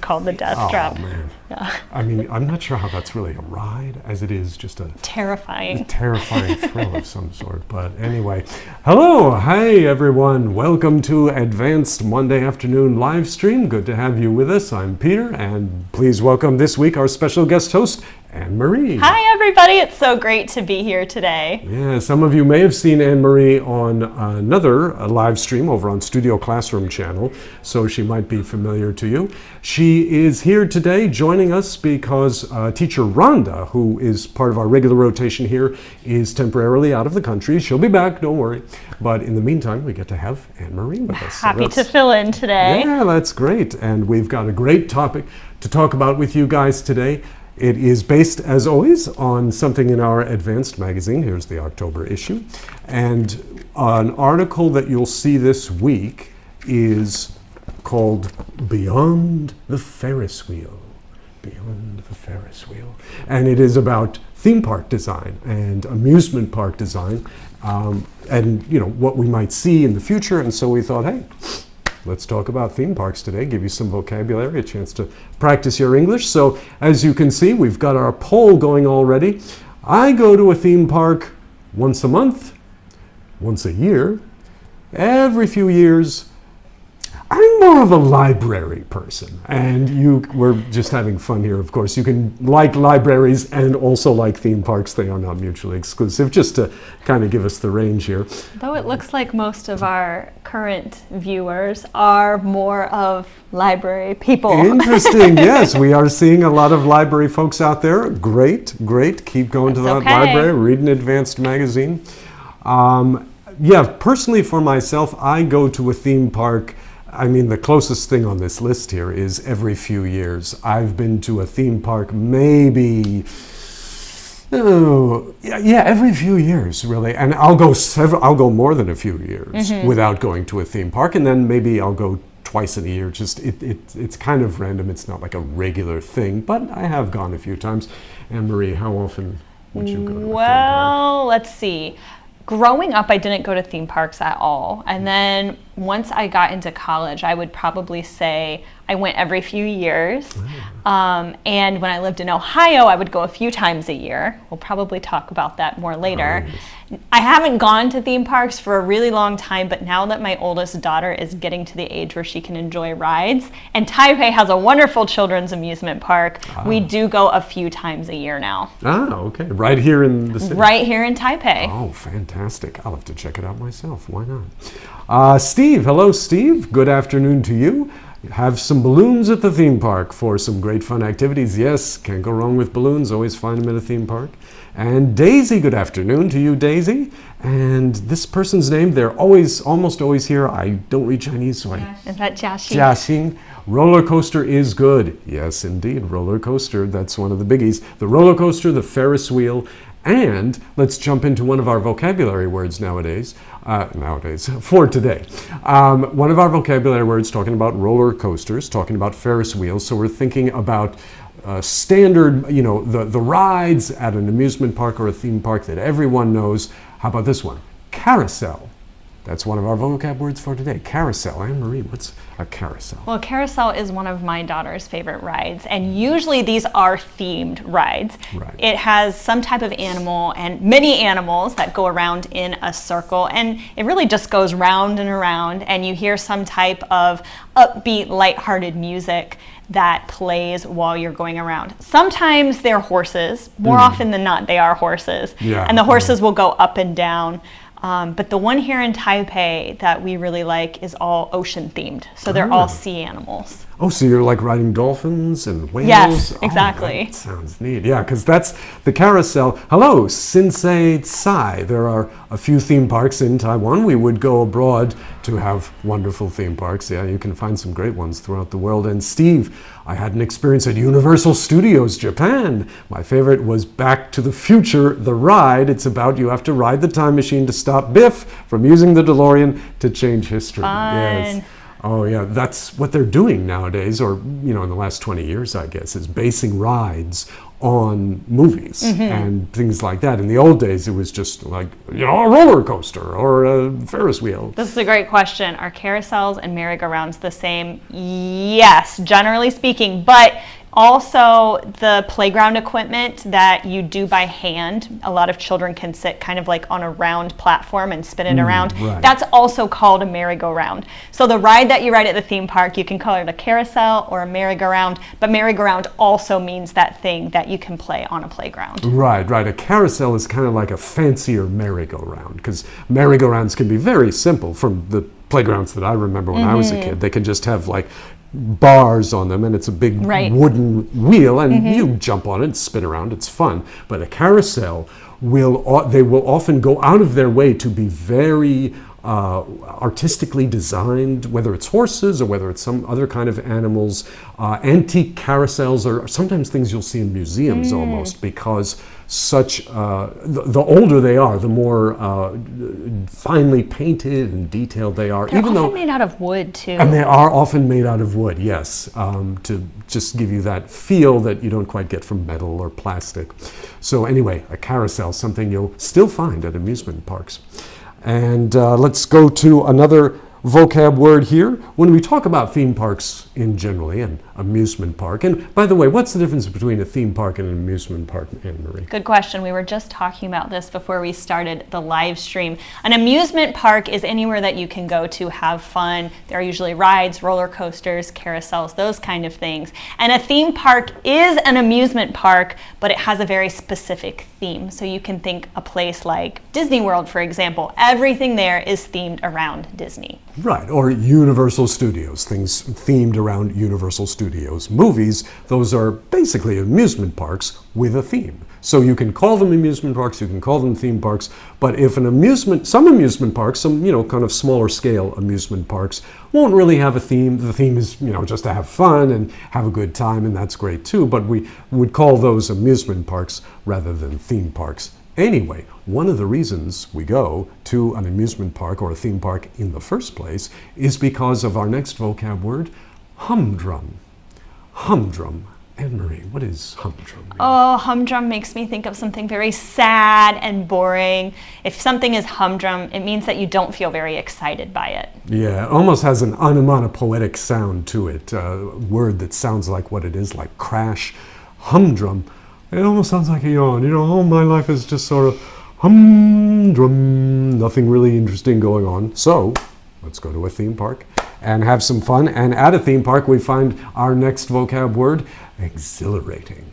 called the Death Drop. Oh, man. Yeah. I mean, I'm not sure how that's really a ride, as it is just a terrifying thrill of some sort. But anyway, hello, hi everyone. Welcome to Advanced Monday Afternoon live stream. Good to have you with us. I'm Peter, and please welcome this week our special guest host, Anne-Marie. Hi everybody, it's so great to be here today. Yeah, some of you may have seen Anne-Marie on another live stream over on Studio Classroom channel, so she might be familiar to you. She is here today joining us because teacher Rhonda, who is part of our regular rotation here, is temporarily out of the country. She'll be back, don't worry. But in the meantime, we get to have Anne-Marie with us. Happy to fill in today. Yeah, that's great. And we've got a great topic to talk about with you guys today. It is based, as always, on something in our Advanced magazine. Here's the October issue. And an article that you'll see this week is called Beyond the Ferris Wheel. Beyond the Ferris Wheel. And it is about theme park design and amusement park design and, you know, what we might see in the future. And so we thought, hey, let's talk about theme parks today, give you some vocabulary, a chance to practice your English. So as you can see, we've got our poll going already. I go to a theme park once a month, once a year, every few years. I'm more of a library person, and we're just having fun here, of course. You can like libraries and also like theme parks. They are not mutually exclusive, just to kind of give us the range here. Though it looks like most of our current viewers are more of library people. Interesting, yes. We are seeing a lot of library folks out there. Great, great. Keep going to that library, read an Advanced magazine. Yeah, personally for myself, I go to a theme park. I mean, the closest thing on this list here is every few years. I've been to a theme park maybe, every few years, really. And I'll go more than a few years without going to a theme park. And then maybe I'll go twice in a year. Just it's kind of random. It's not like a regular thing, but I have gone a few times. Anne-Marie, how often would you go to a theme park? Well, let's see. Growing up, I didn't go to theme parks at all. And then once I got into college, I would probably say I went every few years. And when I lived in Ohio, I would go a few times a year. We'll probably talk about that more later. I haven't gone to theme parks for a really long time, but now that my oldest daughter is getting to the age where she can enjoy rides, and Taipei has a wonderful children's amusement park, we do go a few times a year now. Okay. Right here in the city? Right here in Taipei. Oh, fantastic. I'll have to check it out myself. Why not? Steve. Hello, Steve. Good afternoon to you. Have some balloons at the theme park for some great fun activities. Yes, can't go wrong with balloons. Always find them at a theme park. And Daisy, good afternoon to you, Daisy. And this person's name, they're almost always here. I don't read Chinese, so Is that Jiaxing? Jiaxing. Roller coaster is good. Yes, indeed, roller coaster. That's one of the biggies. The roller coaster, the Ferris wheel. And let's jump into one of our vocabulary words for today. One of our vocabulary words talking about roller coasters, talking about Ferris wheels. So we're thinking about standard, the rides at an amusement park or a theme park that everyone knows. How about this one? Carousel. That's one of our vocab words for today. Carousel. Anne-Marie, what's a carousel? Well, carousel is one of my daughter's favorite rides, and usually these are themed rides. Right. It has some type of animal and many animals that go around in a circle, and it really just goes round and around, and you hear some type of upbeat, lighthearted music that plays while you're going around. Sometimes they're horses. More often than not, they are horses. Yeah. And the horses will go up and down. But the one here in Taipei that we really like is all ocean themed. So they're all sea animals. Oh, so you're like riding dolphins and whales? Yes, exactly. That sounds neat. Yeah, because that's the carousel. Hello, Shinsei Tsai. There are a few theme parks in Taiwan. We would go abroad to have wonderful theme parks. Yeah, you can find some great ones throughout the world. And Steve, I had an experience at Universal Studios Japan. My favorite was Back to the Future, the ride. It's about you have to ride the time machine to stop Biff from using the DeLorean to change history. Fun. Yes. Oh yeah, that's what they're doing nowadays, or in the last 20 years, I guess, is basing rides on movies and things like that. In the old days, it was just like, a roller coaster or a Ferris wheel. This is a great question. Are carousels and merry-go-rounds the same? Yes, generally speaking, but also the playground equipment that you do by hand, a lot of children can sit kind of like on a round platform and spin it around. Right. That's also called a merry-go-round. So the ride that you ride at the theme park, you can call it a carousel or a merry-go-round, but merry-go-round also means that thing that you can play on a playground. Right. A carousel is kind of like a fancier merry-go-round, because merry-go-rounds can be very simple. From the playgrounds that I remember when I was a kid, they can just have like bars on them, and it's a big wooden wheel, and you jump on it and spin around. It's fun. But a carousel they will often go out of their way to be very artistically designed, whether it's horses or whether it's some other kind of animals. Antique carousels are sometimes things you'll see in museums almost, because the older they are, the more finely painted and detailed they are. They're often made out of wood too. And they are often made out of wood, yes, to just give you that feel that you don't quite get from metal or plastic. So anyway, a carousel, something you'll still find at amusement parks. And let's go to another vocab word here. When we talk about theme parks in generally, and amusement park, and by the way, what's the difference between a theme park and an amusement park, Anne-Marie? Good question. We were just talking about this before we started the live stream. An amusement park is anywhere that you can go to have fun. There are usually rides, roller coasters, carousels, those kind of things. And a theme park is an amusement park, but it has a very specific theme. So you can think a place like Disney World, for example. Everything there is themed around Disney. Right, or Universal Studios, things themed around Universal Studios. Movies, those are basically amusement parks with a theme. So you can call them amusement parks, you can call them theme parks, but if some amusement parks, some kind of smaller scale amusement parks won't really have a theme. The theme is just to have fun and have a good time, and that's great too, but we would call those amusement parks rather than theme parks. Anyway, one of the reasons we go to an amusement park or a theme park in the first place is because of our next vocab word, humdrum. Humdrum. Anne-Marie, what is humdrum? Oh, humdrum makes me think of something very sad and boring. If something is humdrum, it means that you don't feel very excited by it. Yeah, it almost has an onomatopoetic sound to it, a word that sounds like what it is, like crash. Humdrum. It almost sounds like a yawn. Oh, my life is just sort of humdrum, nothing really interesting going on. So let's go to a theme park and have some fun. And at a theme park, we find our next vocab word, exhilarating.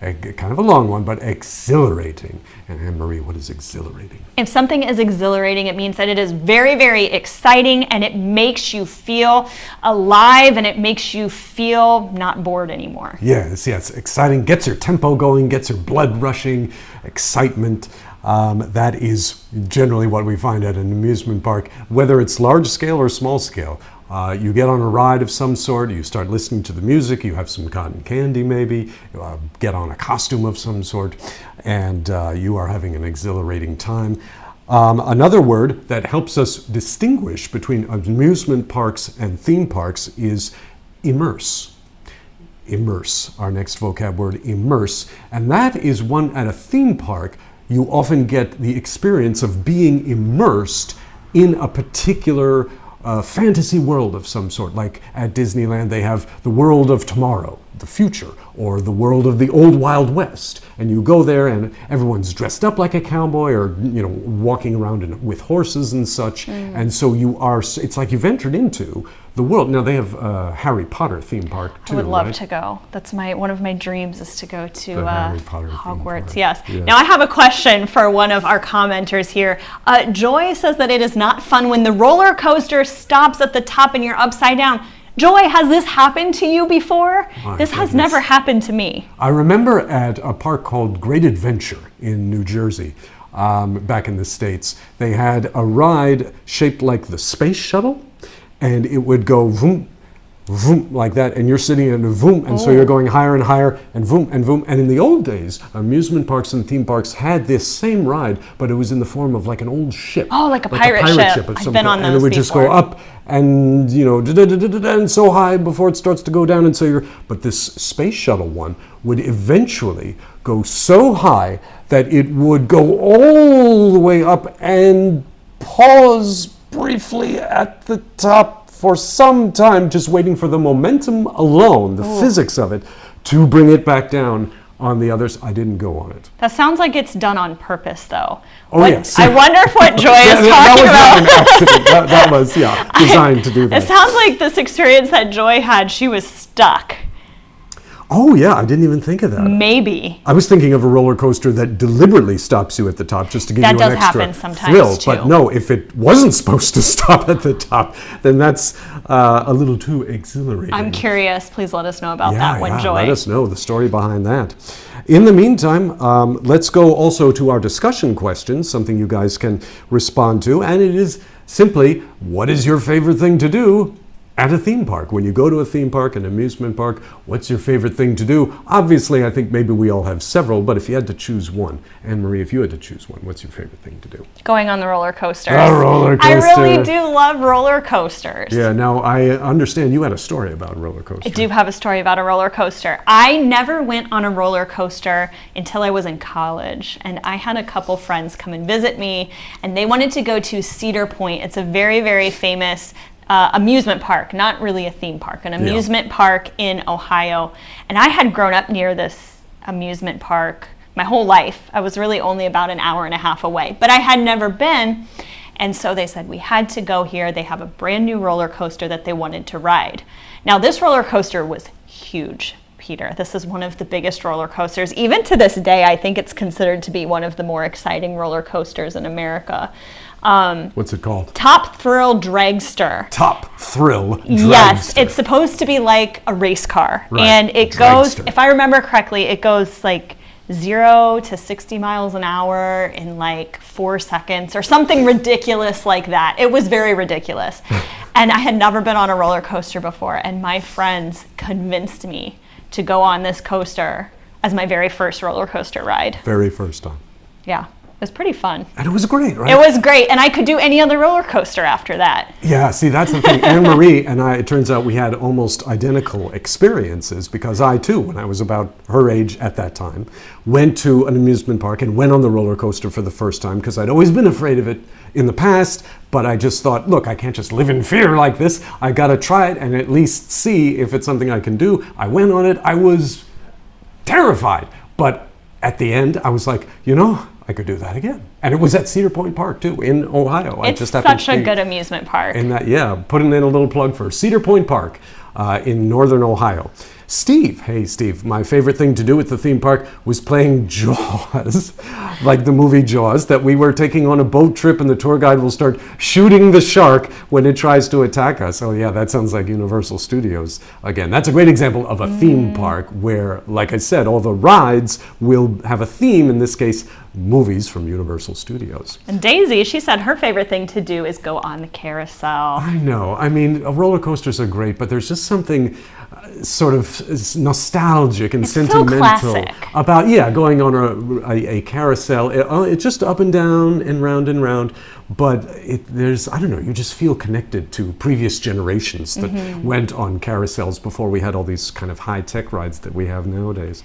Kind of a long one, but exhilarating. And Anne-Marie, what is exhilarating? If something is exhilarating, it means that it is very, very exciting, and it makes you feel alive, and it makes you feel not bored anymore. Yes, exciting. Gets your tempo going, gets your blood rushing, excitement. That is generally what we find at an amusement park, whether it's large scale or small scale. You get on a ride of some sort, you start listening to the music, you have some cotton candy maybe, get on a costume of some sort, and you are having an exhilarating time. Another word that helps us distinguish between amusement parks and theme parks is immerse. Immerse, our next vocab word, immerse. And that is one at a theme park, you often get the experience of being immersed in a particular fantasy world of some sort. Like at Disneyland, they have the world of tomorrow, the future, or the world of the old Wild West. And you go there and everyone's dressed up like a cowboy or, walking around with horses and such. And so it's like you've entered into the world. Now they have a Harry Potter theme park too. I would love to go. That's one of my dreams is to go to Harry Potter Hogwarts. Yes. Now I have a question for one of our commenters here. Joy says that it is not fun when the roller coaster stops at the top and you're upside down. Joy, has this happened to you before? This has never happened to me. I remember at a park called Great Adventure in New Jersey, back in the States, they had a ride shaped like the space shuttle, and it would go vroom, vroom, like that, and you're sitting in a vroom, and so you're going higher and higher, and vroom, and vroom. And in the old days, amusement parks and theme parks had this same ride, but it was in the form of like an old ship. Oh, like a pirate ship. Of I've some been on kind. those And it would before. just go up, and and so high before it starts to go down, and so but this space shuttle one would eventually go so high that it would go all the way up and pause briefly at the top for some time, just waiting for the momentum alone, the physics of it, to bring it back down on the others. I didn't go on it. That sounds like it's done on purpose, though. Oh, yes. I wonder if what Joy is talking that about. was not an accident. That was, designed to do that. It sounds like this experience that Joy had, she was stuck. Oh, yeah, I didn't even think of that. Maybe. I was thinking of a roller coaster that deliberately stops you at the top just to give you an extra That does happen sometimes, thrill. too. But no, if it wasn't supposed to stop at the top, then that's a little too exhilarating. I'm curious. Please let us know about that one, Joy. Let us know the story behind that. In the meantime, let's go also to our discussion questions, something you guys can respond to. And it is simply, what is your favorite thing to do at a theme park? When you go to a theme park, an amusement park, what's your favorite thing to do? Obviously, I think maybe we all have several, but if you had to choose one, Anne-Marie, if you had to choose one, what's your favorite thing to do? Going on the roller coasters. A roller coaster. I really do love roller coasters. Yeah, now I understand you had a story about a roller coaster. I do have a story about a roller coaster. I never went on a roller coaster until I was in college, and I had a couple friends come and visit me, and they wanted to go to Cedar Point. It's a very, very famous amusement park, not really a theme park, an amusement park in Ohio. And I had grown up near this amusement park my whole life. I was really only about an hour and a half away, but I had never been. And so they said we had to go here. They have a brand new roller coaster that they wanted to ride. Now this roller coaster was huge, Peter. This is one of the biggest roller coasters. Even to this day, I think it's considered to be one of the more exciting roller coasters in America. What's it called? Top Thrill Dragster. Top Thrill Dragster. Yes, it's supposed to be like a race car. Right. And it goes, if I remember correctly, it goes like 0 to 60 miles an hour in like 4 seconds or something ridiculous like that. It was very ridiculous. And I had never been on a roller coaster before, and my friends convinced me to go on this coaster as my very first roller coaster ride. Very first time. Yeah. It was pretty fun. And it was great, right? It was great, and I could do any other roller coaster after that. Yeah, see, that's the thing. Anne-Marie and I, it turns out we had almost identical experiences, because I, too, when I was about her age at that time, went to an amusement park and went on the roller coaster for the first time, because I'd always been afraid of it in the past, but I just thought, look, I can't just live in fear like this. I got to try it and at least see if it's something I can do. I went on it. I was terrified, but at the end, I was like, I could do that again. And it was at Cedar Point Park, too, in Ohio. It's such a good amusement park. And putting in a little plug for Cedar Point Park in northern Ohio. Steve, hey Steve, my favorite thing to do at the theme park was playing Jaws, like the movie Jaws, that we were taking on a boat trip and the tour guide will start shooting the shark when it tries to attack us. Oh yeah, that sounds like Universal Studios again. That's a great example of a theme park where, like I said, all the rides will have a theme, in this case, movies from Universal Studios. And Daisy, she said her favorite thing to do is go on the carousel. I know. I mean, roller coasters are great, but there's just something sort of nostalgic and sentimental about going on a carousel. It's just up and down and round, but there's, I don't know, you just feel connected to previous generations that went on carousels before we had all these kind of high-tech rides that we have nowadays.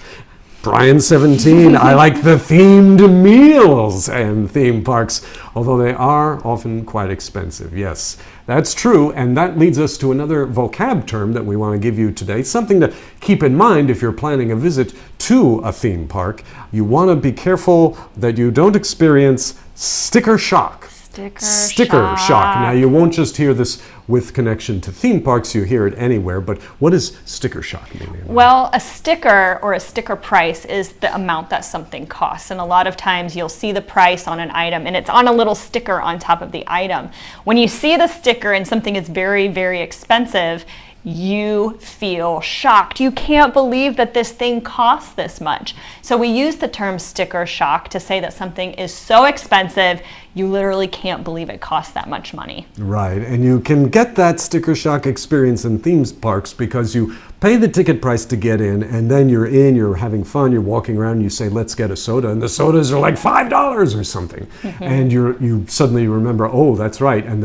Brian 17, I like the themed meals and theme parks, although they are often quite expensive. Yes, that's true, and that leads us to another vocab term that we want to give you today, something to keep in mind if you're planning a visit to a theme park. You want to be careful that you don't experience sticker shock. Sticker shock. Now, you won't just hear this with connection to theme parks, you hear it anywhere, but what does sticker shock mean? Well, a sticker or a sticker price is the amount that something costs, and a lot of times you'll see the price on an item and it's on a little sticker on top of the item. When you see the sticker and something is very, very expensive, you feel shocked. You can't believe that this thing costs this much. So we use the term sticker shock to say that something is so expensive, you literally can't believe it costs that much money. Right, and you can get that sticker shock experience in theme parks because you pay the ticket price to get in, and then you're having fun, you're walking around, you say, let's get a soda, and the sodas are like $5 or something. And you suddenly remember, oh, that's right, and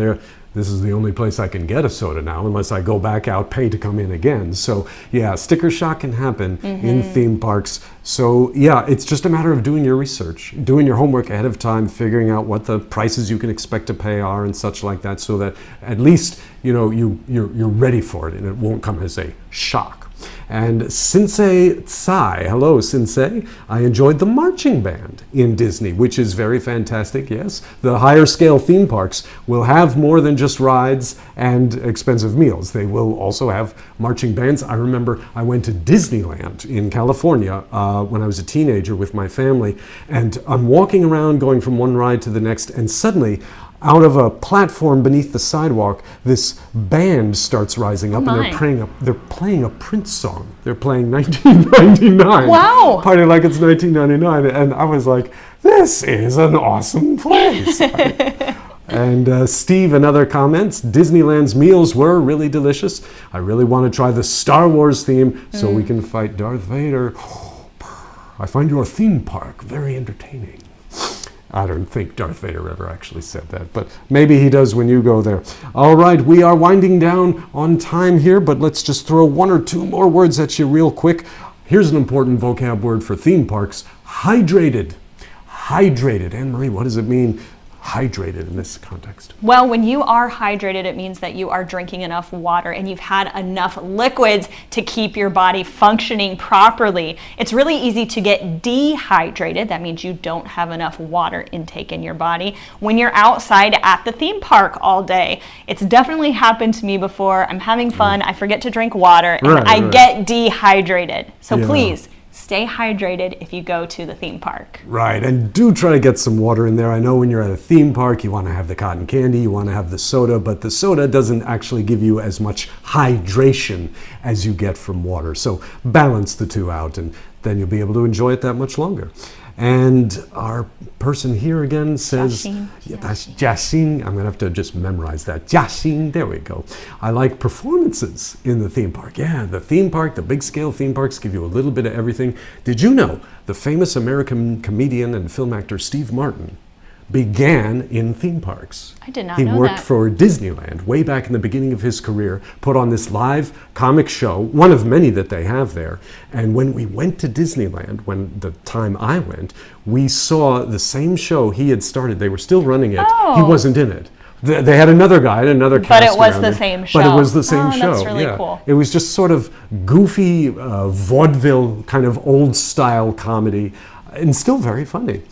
this is the only place I can get a soda now unless I go back out, pay to come in again. So yeah, sticker shock can happen in theme parks. So yeah, it's just a matter of doing your research, doing your homework ahead of time, figuring out what the prices you can expect to pay are and such like that, so that at least you're ready for it and it won't come as a shock. And Sensei Tsai, hello Sensei, I enjoyed the marching band in Disney, which is very fantastic, yes. The higher scale theme parks will have more than just rides and expensive meals. They will also have marching bands. I remember I went to Disneyland in California when I was a teenager with my family, and I'm walking around going from one ride to the next, and suddenly out of a platform beneath the sidewalk, this band starts rising up, and they're playing a Prince song. They're playing 1999. Wow! Party like it's 1999, and I was like, this is an awesome place. And Steve, another comments, Disneyland's meals were really delicious. I really want to try the Star Wars theme so we can fight Darth Vader. I find your theme park very entertaining. I don't think Darth Vader ever actually said that, but maybe he does when you go there. All right, we are winding down on time here, but let's just throw one or two more words at you real quick. Here's an important vocab word for theme parks, hydrated. Hydrated. Anne-Marie, what does it mean, hydrated, in this context? Well, when you are hydrated, it means that you are drinking enough water and you've had enough liquids to keep your body functioning properly. It's really easy to get dehydrated. That means you don't have enough water intake in your body when you're outside at the theme park all day. It's definitely happened to me before. I'm having fun, I forget to drink water, and I get dehydrated. So please, stay hydrated if you go to the theme park. Right, and do try to get some water in there. I know when you're at a theme park, you want to have the cotton candy, you want to have the soda, but the soda doesn't actually give you as much hydration as you get from water. So balance the two out, and then you'll be able to enjoy it that much longer. And our person here again says, that's Jashin. I'm going to have to just memorize that. Jashin, there we go. I like performances in the theme park. Yeah, the theme park, the big scale theme parks give you a little bit of everything. Did you know the famous American comedian and film actor Steve Martin began in theme parks? I did not know that. He worked for Disneyland way back in the beginning of his career, put on this live comic show, one of many that they have there. And when we went to Disneyland, when the time I went, we saw the same show he had started. They were still running it. Oh. He wasn't in it. They had another guy and another cast. But it was around the him, same show. But it was the same show. That's really cool. It was just sort of goofy vaudeville kind of old style comedy, and still very funny.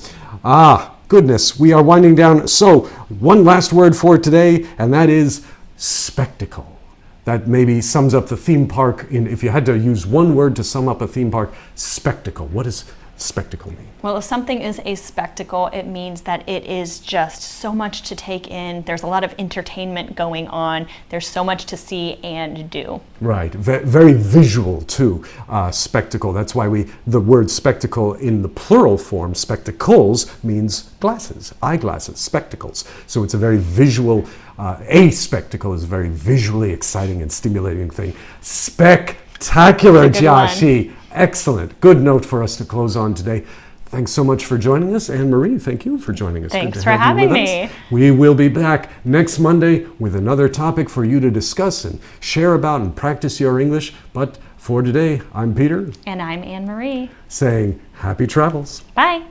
Goodness, we are winding down. So one last word for today, and that is spectacle. That maybe sums up the theme park. If you had to use one word to sum up a theme park, spectacle. What does spectacle mean? Well, if something is a spectacle, it means that it is just so much to take in. There's a lot of entertainment going on. There's so much to see and do. Right, very visual too, spectacle. That's why the word spectacle in the plural form, spectacles, means glasses, eyeglasses, spectacles. So it's a very visual, a spectacle is a very visually exciting and stimulating thing. Spectacular, Joshi. Excellent. Good note for us to close on today. Thanks so much for joining us. Anne-Marie, thank you for joining us. Thanks for having me. We will be back next Monday with another topic for you to discuss and share about and practice your English. But for today, I'm Peter. And I'm Anne-Marie. Saying happy travels. Bye.